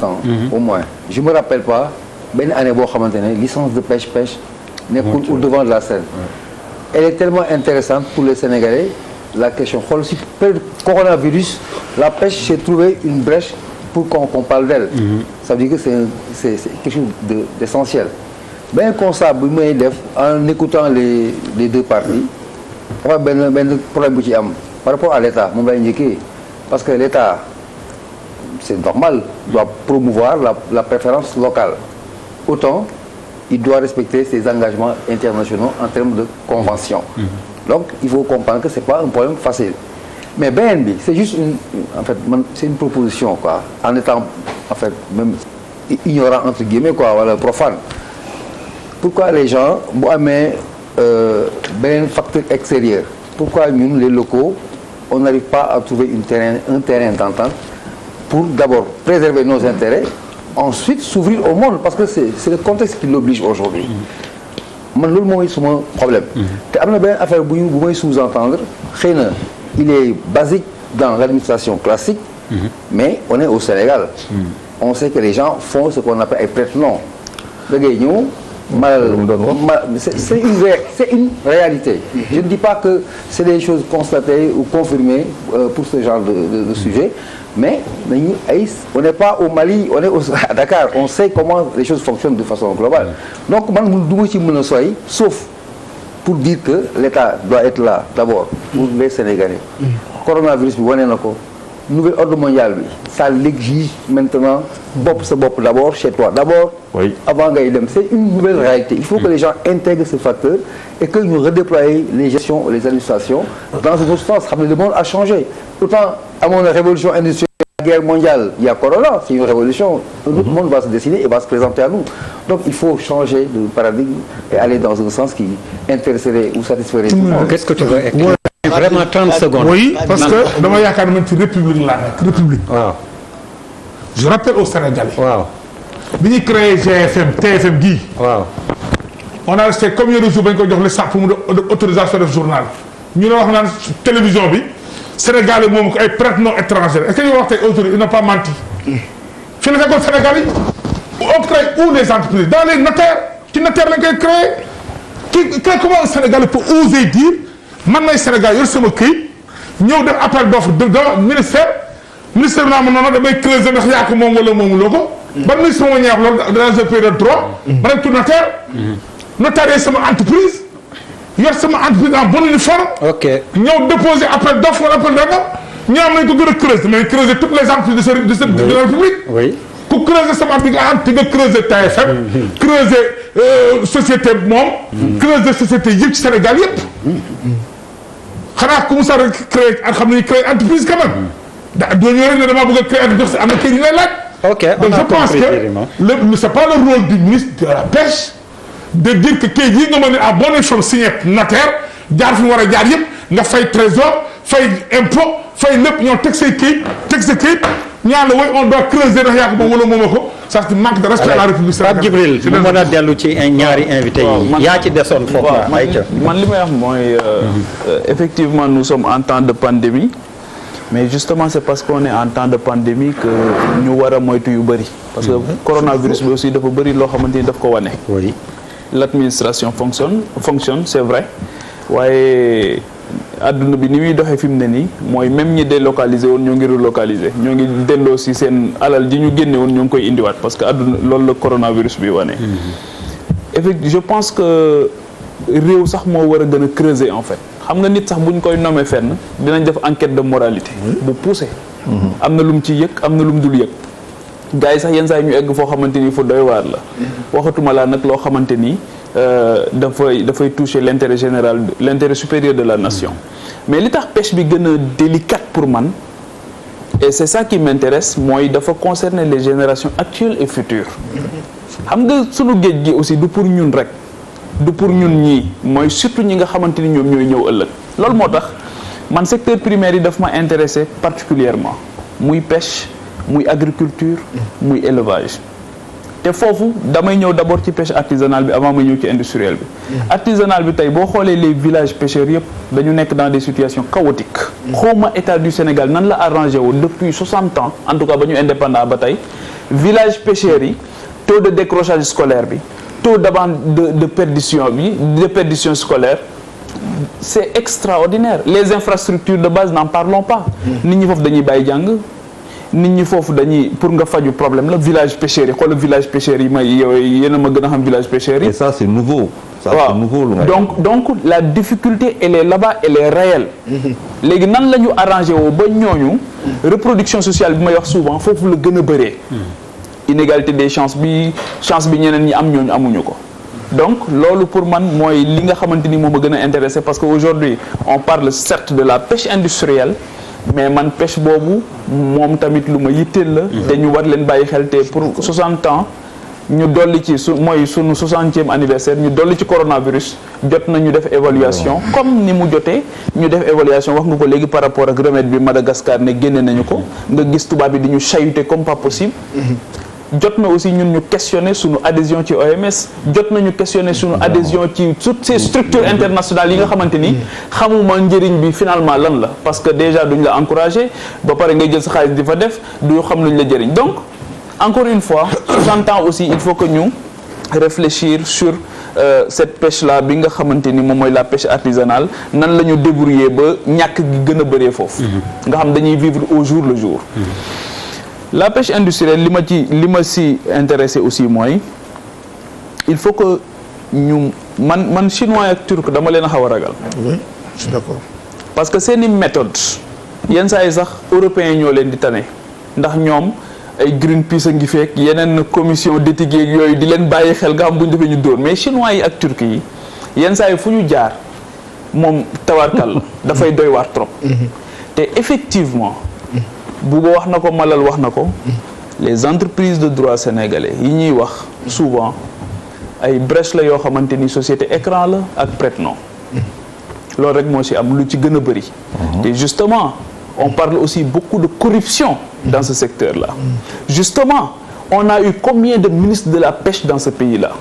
ans au moins je me rappelle pas benn année boo xamante ne licence de pêche nekkul au devant de la scène. Elle est tellement intéressante pour les Sénégalais. La question xool si peut-être coronavirus la pêche s'est trouvé une brèche pour qu'on parle d'elle. Ça veut dire que c'est quelque chose d'essentiel. Ben constat bi may def en écoutant les deux parties dafa benn problème bu ci am par rapport à l'État moom lay njëkkee parce que l'État c'est normal doit promouvoir la préférence locale autant il doit respecter ses engagements internationaux en termes de convention. Donc il faut comprendre que c'est pas un problème facile mais beneen bi c'est juste c'est une proposition quoi en étant en fait même ignorant entre guillemets quoi wala profane. Pourquoi les gens bu amee beneen facteur extérieur pourquoi ñun les locaux on n'arrive pas à trouver un terrain d'entente pour d'abord préserver nos intérêts ensuite s'ouvrir au monde parce que c'est le contexte qui l'oblige aujourd'hui man loolu mooy suma problème te am na beneen affaire bu may sous-entendre xëy na il est basique dans l'administration classique mais on est au Sénégal on sait que les gens font ce qu'on appelle ay prête-noms da ngay ñëw c'est une réalité. Je ne dis pas que c'est des choses constatées ou confirmées pour ce genre de sujet, mais on n'est pas au Mali, on est à Dakar. On sait comment les choses fonctionnent de façon globale. Donc, man du ma ci mën a sori sauf pour dire que l'État doit être là d'abord pour les Sénégalais. Coronavirus bi wane na ko. Nouvel ordre mondial bi ça l'exige maintenant bopp sa bopp d'abord chez toi d'abord oui. Avant ngay dem c'est une nouvelle réalité il faut que les gens intègrent ce facteur et que ñu redéployer les gestions les administrations dans un autre sens xam ne le monde a changé autant amoon na révolution industrielle guerre mondiale il y a Corona c'est une révolution un autre monde va se dessiner et va se présenter à nous donc il faut changer de paradigme et aller dans un sens qui intéresserait ou satisferait tout le monde. Qu'est-ce que tu veux éclairer? Vraiment 30 secondes. Oui, parce que dama yaakaar ne ci république la nekk république. Waaw. Je rappelle aux Sénégalais. Waaw. Bi ñu créé GFM TFM gii. Waaw. On a resté combien de jours ba ñu ko jox le sax pour mu autorisation de journal. ñu ne wax naan télévision bi Sénégalais moom ko ay prête-noms étrangers est-ce que ñu wax tey aujourd'hui ils n'ont pas menti. Fii la fekkoon Sénégal yi on crée où les entreprises dans les notaires ci notaire lañ koy créé comment un Sénégalais peut oser dire. man may Sénégal yor sama këyit ñëw def appel d'offre de ministère bi naa ma noonu damay creuser ndax yaa ko moom wala moomuloo ko. ban ministre moo ñaax loolu dans un pays de droit. ma dem tout notaire. notaire sama entreprise yor sama entreprise en bonne et forme. ok ñëw déposer appel d'offre wala appel d'offre ñu am nañ ko gën a creuser mais creuser toutes les entreprises de la République. oui ku creuser sama entreprise te nga creuser TFM. creuser société moom. creuser société yëpp ci Sénégal yëpp. xanaa ku mu sax créé xam nañu créé entreprise quand même. doo ñëw rek ne damaa bëgg a créer entreprise am na kii ñu lay laaj. ok donc je pense que c'est pas le rôle du ministre de la pêche de dire que kii yi nga mën a à bonne forme signé notaire jaar fi mu war a jaar yëpp nga fay trésor fay impôt fay lépp ñoo teg say kayit teg sa kayit ñaan la woy on doit creuser ndax yaa ko moom wala moom ko ça c'est manque de respect à la République sénégalaise. Pape Djibril mu mën a dellu ci ñaari invité yi. yaa ci desoon foofu la man li may wax mooy effectivement nous sommes en temps de pandémie mais justement c'est parce qu'on est en temps de pandémie que ñu war a moytu yu bëri. parce que coronavirus bi aussi dafa bëri loo xamante ni daf ko wane. oui l'administration fonctionne c'est vrai waaye adduna bi ni muy doxee fi mu ne nii mooy même ñi délocalisé woon ñoo ngi relocalisé ñoo ngi delloo si seen alal ji ñu génne woon ñoo ngi koy indiwaat parce que adduna loolu la coronavirus bi wane. effectivement je pense que réew sax moo war a gën a creuser en fait xam nga nit sax buñ koy nommer fenn dinañ def enquête de moralité. bu poussé. am na lu mu ci yëg am na lu mu dul yëg. gars yi sax yenn saa yi ñu egg foo xamante ni fu doy waar la. waxatuma laa nag loo xamante ni. dafay toucher l'intérêt général l'intérêt supérieur de la nation mais li tax pêche bi gën a délicate pour man et c'est ça qui m'intéresse mooy dafa concerner les générations actuelles et futures xam nga sunu géej gi aussi du pour ñun rek du pour ñun ñii mooy surtout ñi nga xamante ni ñoom ñooy ñëw ëllëg loolu moo tax man secteur primaire yi daf ma intéressé particulièrement muy pêche muy agriculture muy élevage te foofu damay ñëw d'abord ci pêche artisanale bi avant ma ñëw ci industrielle bi artisanale bi tey boo xoolee les villages pêcheurs yëpp dañu nekk dans des situations chaotiques xawma état du Sénégal nan la arrangé woon depuis 60 ans en tout cas ba ñu indépendant ba tey village pêcheurs yi taux de décrochage scolaire bi taux de perdition scolaire c'est extraordinaire. Les infrastructures de base n'en parlons pas. nit ñi foofu dañuy bàyyi jàng nit ñi foofu dañuy pour nga faju problème la village pêcheurs yi xoolal village pêcheurs yi may yow yéen a ma gën a xam village pêcheurs yi. et ça c'est nouveau. ça c'est nouveau donc la difficulté elle est là-bas, elle est réelle. léegi nan la ñu arrangé woo ba ñooñu reproduction sociale bi may wax souvent foofu la gën a bëree. inégalité des chances bi ñeneen ñi am ñooñu amuñu ko. donc loolu pour man mooy li nga xamante ni moom a gën a intéressé parce que aujourd'hui on parle certes de la pêche industrielle mais man pêche boobu moom tamit lu ma yitteel la. te ñu war leen bàyyi xel te pour 60 ans ñu dolli ci mooy sunu 60e anniversaire ñu dolli ci coronavirus jot na ñu def évaluation comme ni mu jotee ñu def évaluation wax nga ko léegi par rapport ak remède bi Madagascar ne génne nañu ko nga gis tubaab bi di ñu chahuter comme pas possible. jot na aussi ñun ñu questionner suñu adhésion ci OMS jot nañu questionner suñu adhésion ci toutes ces structures internationales yi nga xamante ni xamuma njëriñ bi finalement lan la parce que déjà duñ la encourager ba pare ngay jël sa xaalis di fa def du xam luñ la jëriñ donc encore une fois j'entends aussi il faut que ñu réfléchir sur cette pêche là bi nga xamante ni moom mooy la pêche artisanale nan la ñu débrouiller ba ñàkk gi gën a bëree foofu nga xam dañuy vivre au jour le jour. La pêche industrielle li ma si intéressé aussi mooy il faut que ñu man chinois ak turc dama leen a xaw a ragal. Oui, je suis d'accord. parce que seeni méthode yenn saa yi sax européens ñoo leen di tane ndax ñoom ay Greenpeace a ngi fekk yeneen commission d'éthique yeeg yooyu di leen bàyyi xel nga xam bu ñu defee ñu dóor mais chinois yi ak turc yi yenn saa yi fu ñu jaar moom tawarkal dafay doy waar trop. te effectivement. Bouba wax na ko Malal wax na ko les entreprises de droit sénégalais yi ñuy wax souvent ay brèche la yoo xamante ni société écran la ak prête-nom loolu rek moo ci am lu ci gën a bëri et justement on parle aussi beaucoup de corruption dans ce secteur-là justement on a eu combien de ministres de la pêche dans ce pays-là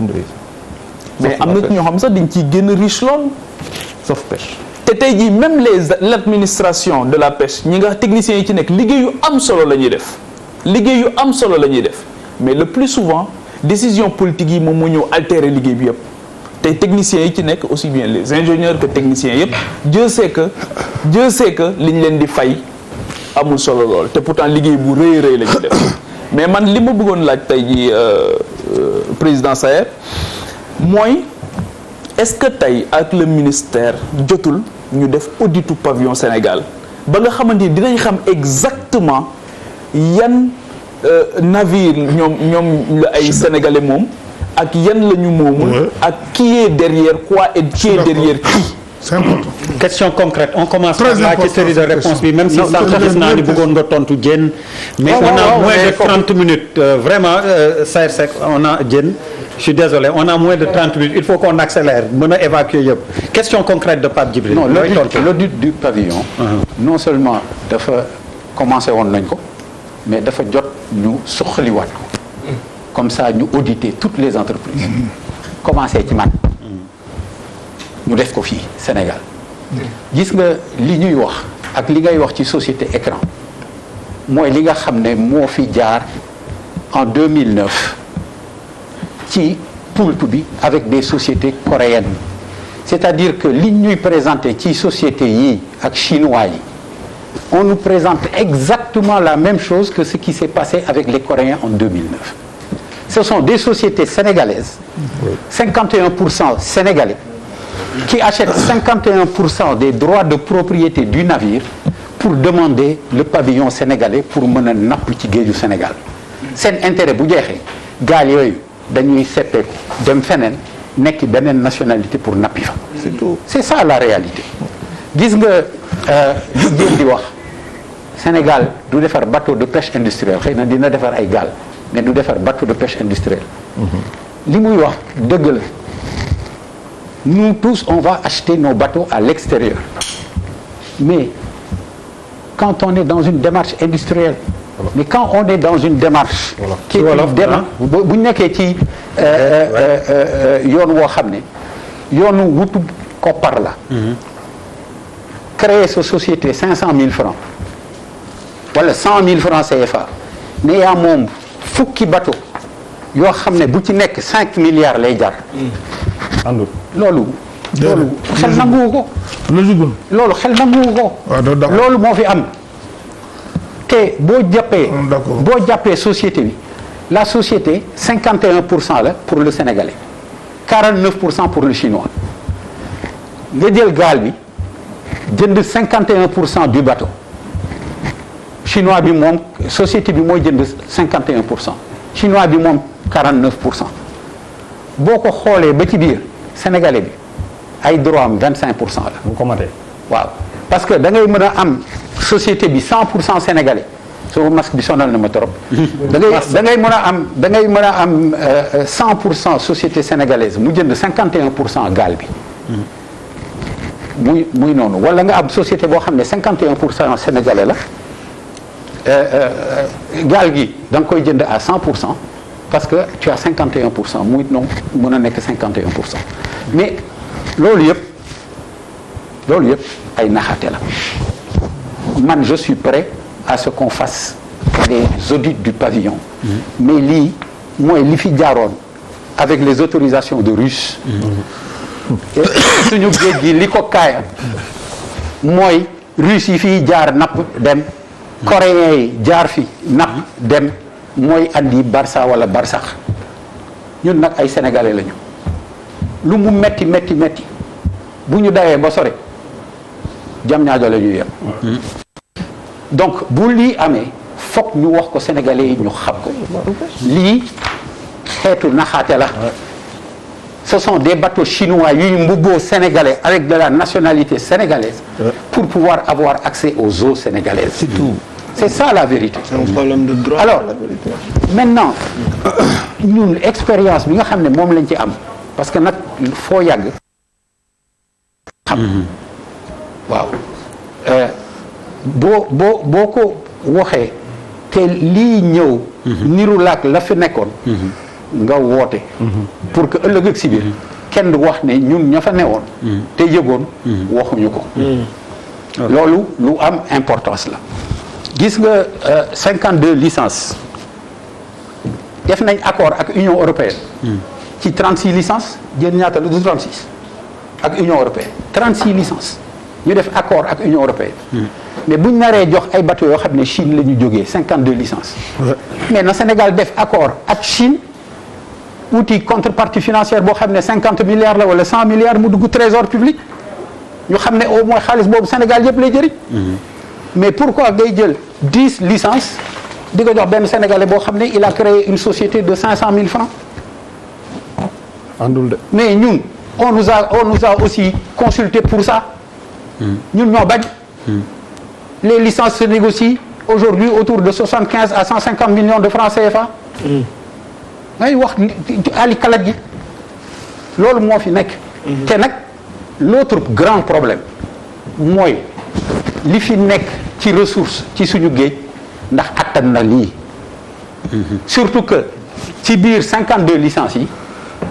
mais am na ci ñoo xam sax dañ ciy gën a riche lool sauf pêche. te tey jii même l'administration de la pêche ñi nga techniciens yi ci nekk liggéey yu am solo la ñuy def mais le plus souvent décision politique yi moom moo ñëw altérer liggéey bi yëpp te techniciens yi ci nekk aussi bien les ingénieurs que techniciens yëpp Dieu sait que liñ leen di fay amul solo lool te pourtant liggéey bu rëy la ñuy def mais man li ma bëggoon laaj tey jii président Saer mooy est-ce que tey ak le ministère jotul ñu def auditu pavillon Sénégal ba nga xamante ni dinañ xam exactement yan navire ñoom la ay sénégalais moom ak yan la ñu moomul ak qui est derrière quoi et qui est derrière qui. C'est important. Question concrète on commence par la ci série de réponses bi même si sànq gis naa ni bëggoon nga tontu Diène mais on a moins de 30 minutes vraiment Saer Seck on a Diène je suis désolé on a moins de 30 minutes il faut qu'on accélère mën a évacuer yëpp question concrète de Pape Djibril. Non, l'audit du pavillon non seulement dafa commencé woon nañ ko mais dafa jot ñu suqaliwaat ko comme ça ñu auditer toutes les entreprises commencé ci man ñu def ko fii Sénégal gis nga li ñuy wax ak li ngay wax ci société écran mooy li nga xam ne moo fi jaar en 2009 ci poulpe bi avec des sociétés coréennes c'est-à-dire que li ñuy présenté ci sociétés yi ak chinois yi on nous présente exactement la même chose que ce qui s'est passé avec les Coréens en 2009 ce sont des sociétés sénégalaises 51% sénégalais qui achètent 51% des droits de propriété du navire pour demander le pavillon sénégalais pour mën a napp ci géeju Sénégal seen intérêt bu jeexee gaal yooyu dañuy seppeeku dem feneen nekk beneen nationalité pour nappi fa c'est tout c'est ça la réalité gis nga li jéem di wax Sénégal du defar bateau de pêche industrielle xëy na dina defar ay gaal mais du defar bateau de pêche industrielle li muy wax dëgg la nous tous on va acheter nos bateaux à l'extérieur mais quand on est dans une démarche industrielle mais quand on est dans une démarche qui est une démarche bu ñu nekkee ci yoon woo xam ne yoonu wutu koppar la créer sa société 500 000 francs wala 100 000 francs CFA ne yaa moom fukki bateau yoo xam ne bu ci nekk 5 milliards lay jar. àndul. loolu xel nanguwu ko. loolu xel nanguwu ko. loolu moo fi am. te boo jàppee société bi la société 51% la pour le sénégalais 49% pour le chinois nga jël gaal bi jënd 51% du bateau chinois bi moom société bi mooy jënd 51% chinois bi moom 49%. boo ko xoolee ba ci biir sénégalais bi ay droit am 25% la. bu ko matee. waaw parce que da ngay mën a am société bi 100% sénégalais soo masque bi sonal na ma trop. da ngay mën a am 100% société sénégalaise mu jënd 51% gaal bi. muy noonu wala nga am société boo xam ne 51% sénégalais la gaal gi da nga koy jënd à 100%. parce que tu as 51% muy non mën a nekk 51% mais loolu yëpp ay naxaate la man je suis prêt à ce qu'on fasse des audits du pavillon mais lii mooy li fi jaaroon avec les autorisations de Russes suñu géej gi li ko kaaya mooy Russes yi fii jaar napp dem coréens yi jaar fi napp dem mooy andi Barça wala Barsax ñun nag ay sénégalais lañu lu mu metti bu ñu dawee ba sore jam ñaajo la ñuy yem donc bu lii amee foog ñu wax ko sénégalais yi ñu xam ko lii xeetu naxaate la ce sont des bateaux chinois yuy mbubboo sénégalais avec de la nationalité sénégalaise pour pouvoir avoir accès aux eaux sénégalaises. C'est tout. C'est ça la vérité. C'est un problème de droit. Alors maintenant ñun expérience bi nga xam ne moom lañ ci am parce que nag foo yàgg xam waaw boo ko waxee te lii ñëw niru laak la fi nekkoon nga woote pour que ëllëg ak si biir kenn du wax ne ñun ña fa newoon te yëgoon waxuñu ko loolu lu am importance la gis nga 52 licences def nañ accord ak Union européenne ci 36 licences jën ñaata la du 36 ak Union européenne 36 licences ñu def accord ak Union européenne mais buñ naree jox ay bateaux yoo xam ne Chine la ñu jógee 52 licences mais na Sénégal def accord ak Chine outil contrepartie financière boo xam ne 50 milliards la wala 100 milliards mu dugg trésor public ñu xam ne au moins xaalis boobu Sénégal yëpp lay jëriñ mais pourquoi ngay jël 10 licences di ko jox benn Sénégalais boo xam ne il a créé une société de 500 000 francs àndul de. mais ñun on nous a aussi consulté pour ça ñun ñoo bañ les licences se négocient aujourd'hui autour de 75 à 150 millions de francs CFA ngay wax ali kalat gi loolu moo fi nekk te nag l'autre grand problème mooy li fi nekk ci ressource ci suñu géej ndax attan na lii surtout que ci biir 52 licences yi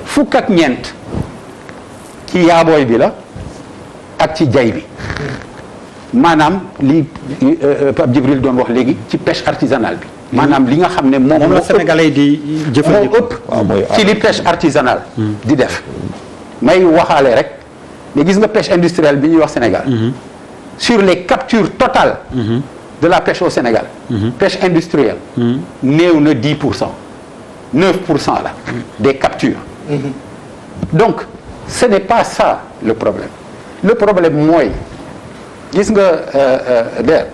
fukk ak ñeent ci yaabooy bi la ak ci jay bi maanaam li Pape Djibril doon wax léegi ci pêche artisanale bi maanaam li nga xam ne moom la Sénégalais di jëfandikoo moo ëpp ci li pêche artisanale di def may waxaale rek mais gis nga pêche industrielle bi ñuy wax Sénégal sur les captures totales de la pêche au Sénégal pêche industrielle néew na 10% 9% la des captures donc ce n'est pas ça le problème mooy gis nga der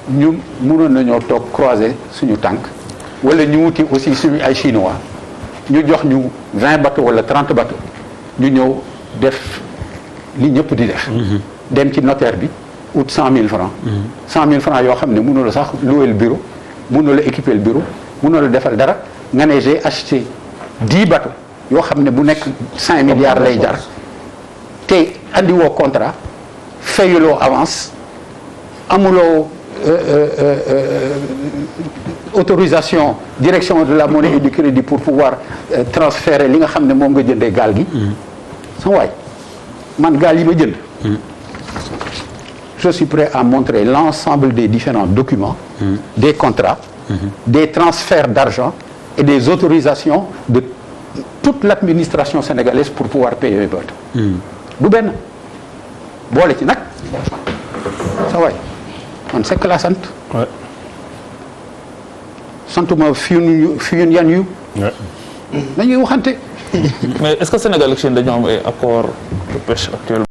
ñu mënoon nañoo toog croiser suñu tànk wala ñu wuti aussi suñu ay chinois ñu jox ñu 20 bateaux wala 30 bateaux ñu ñëw def li ñëpp di def dem ci notaire bi ut 100 000 francs 100 000 francs yoo xam ne mënula sax louer le bureau mënula équiper le bureau mënula defal dara nga ne j'ai acheté 10 bateaux yoo xam ne bu nekk 5 milliards lay jar te andi woo contrat fayuloo avance amuloo autorisation direction de la monnaie et du crédit pour pouvoir transférer li nga xam ne moom nga jëndee gaal gi sama waay man gaal yi ma jënd je suis prêt à montrer l'ensemble des différents documents des contrats des transferts d'argent et des autorisations de toute l'administration sénégalaise pour pouvoir payer les bateaux. du benn boole ci nag sa waay man sekk laa sant. santuma fiyun yan yu. nañuy waxante. mais est-ce que Sénégal ak Chine dañoo am ay accord de pêche actuellement.